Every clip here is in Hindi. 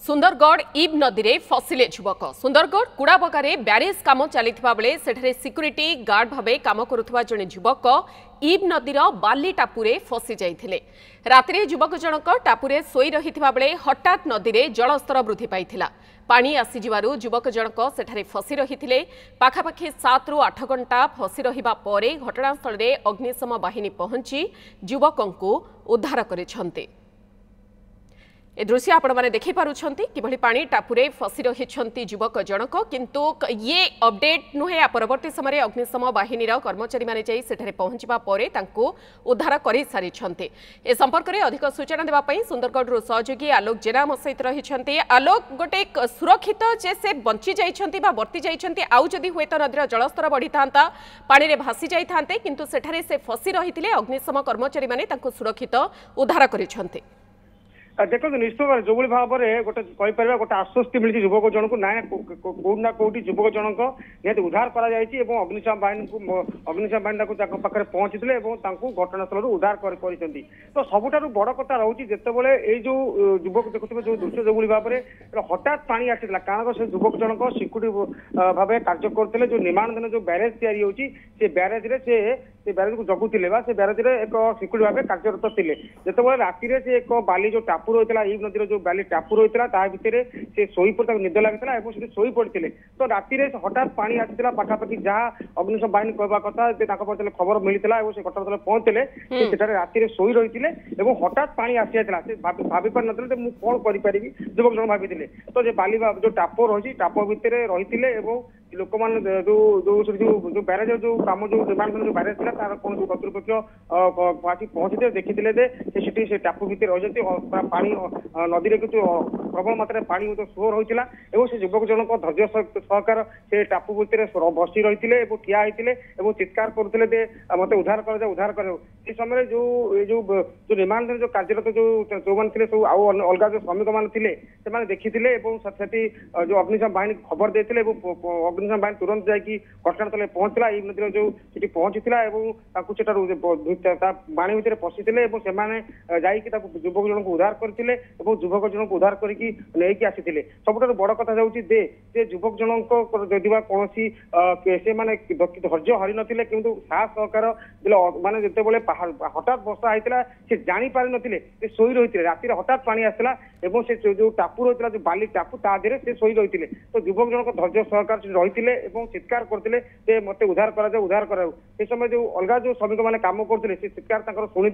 सुंदरगढ़ इब नदी में फसिले युवक। सुंदरगढ़ कुड़ाबगारे ब्यारेज काम चलता बेले सेठारे सिक्यूरीटी गार्ड भावे काम करुवा जड़े युवक इब नदीर बाली टापुरे फसी जाइथिले। रातिरे युवक जनक टापुरे सोई रहिथिबा बेले हठात नदी में जलस्तर वृद्धि पाइथिला। पानी आसीजिबारु युवक जनक सेठारे फसी रहिथिले। पाखापाखि 7 ରୁ 8 घंटा फसी रहिबा परे घटनास्थल में अग्निशम बाहिनी पहुंची युवकंकु उद्धार करिसेंते। ए दृश्य आपण माने देखि पारुछंती किभली पानी टापुरे फसी रहिछंती युवक जनक। किंतु ये अपडेट नुहे आ परवर्ती समय अग्निशम बाहिनी कर्मचारी माने जाई सेठारे पहुंचबा परे तांको उद्धार करि सारिछंती। ए संपर्क रे अधिक सूचना देबा पई सुंदरगढ़ सहयोगी आलोक जेना म सहित रहिछंती। आलोक गोटे सुरक्षित जे से बंची जाइछंती बा वर्ती जाइछंती आउ जदी होय त नदीर जलस्तर बढ़ी थांता पानी रे भासी जाई थांते किंतु सेठारे से फसी रहिथिले अग्निशम कर्मचारी माने तांको सुरक्षित उद्धार करिछंती। देखो निश्चित भाव जो भाव में गोटे कहीपर गोटे आश्वस्ति मिली युवक जन को ना कौटना कौटी युवक जनक निहत उद्धार अग्निशम बाहिनी को पाखे पहुंची घटनास्थल उद्धार कर तो सबुठ बड़ कथा रोचे जितेबाला जो युवक देखुए जो दृश्य जो भाव में हठात पानी आसाला कारण से युवक जनक सिक्यूरीटी भाव कार्य करते जो निर्माणाधीन जो ब्यारेज या ब्यारेज से ब्यारेज को जगुले से ब्यारेज एक सिक्यूरीटी भाव कार्यरत थे जितेबाला राति से एक बाली जो टापुर होता इब नदी जो बाली टापुर होता भितर से शोई पड़ निद लगी शोई पड़ते तो राति हठात पानी आसाला पाखापाखि जहाँ अग्निशम बाहिनी कहवा कथा खबर मिलता है से घटनास्थल पहुंचले से राति शोई रही हठात पानी आसी जाता से भावी पार ना मुझे कौन करी युवक जन भाई तो बाली जो टाप रही टाप भितर रही लोक मान जो ब्यारेज जो कम जो निर्माण जो ब्यारेज था तार कौन कर्तृपक्ष पहुंची देखी से टापू भितर रही पानी नदी में किसी प्रबल मात्रा पानी स्लो रही से युवक जनक धैर्य सहकार से टापू भितर बसी रही ठिया होते चित्कार करुले मत उद्धार कर उद्धार कर समय जो निर्माण जो कार्यरत जो मैंने थे सब अलग जो श्रमिक मैंने देखी जो अग्निशम बाहिनी खबर देते अग्निशम बाहिनी तुरंत जाकि घटनास्थल पहुंचला इब नदी जो पहुंचीला पानी भितर पशिले से युवक जन को उद्धार करते युवक जन को उद्धार करके आसी सबुठ बड़ कथा जे युवक जन कौन से मैंने धैर्य हरि नथिले किंतु साहस सहकार माने जितेबाला हठात वर्षा होता से जानी पारि नथिले से शोई रही राति हठात पानी आसला से जो टापू रही जो बाली टापू ता देहरे से शोई रही तो युवक जनक धैर्य सहकार रही चित्कार करते मत उद्धार कर समय जो अलग जो श्रमिक मैंने कम करते चित्कार शुणी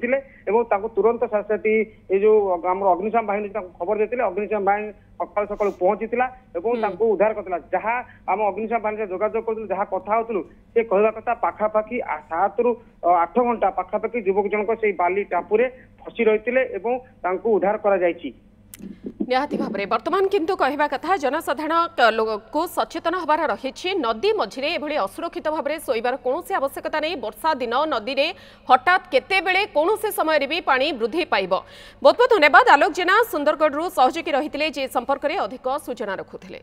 तुरंत साथी जो अग्निशम बाहिनी खबर देते अग्निशम बाहिनी सकाल सकाल पहुंची उद्धार करता जहाँ आम अग्निशम बाहिनी जोगाजोग कर जहाँ कथा होलु से कहवा कथा पाखापाखि 7 ରୁ 8 घंटा पाखापाखि युवक जनक से बाली टापुरे फसी रही उद्धार करा जायछि। निहाती भाव में बर्तमान किंतु कहवा कथा जनसाधारण को सचेतन हबार रही नदी मझिरे एभली असुरक्षित भाव में शोइबार कौन आवश्यकता नहीं। वर्षा दिन नदी में हठात केतेबेले कौन समय भी पानी वृद्धि पाइब। बहुत बहुत धन्यवाद आलोक जेना सुंदरगढ़ सहयोगी रही संपर्क में अधिक सूचना रखुले।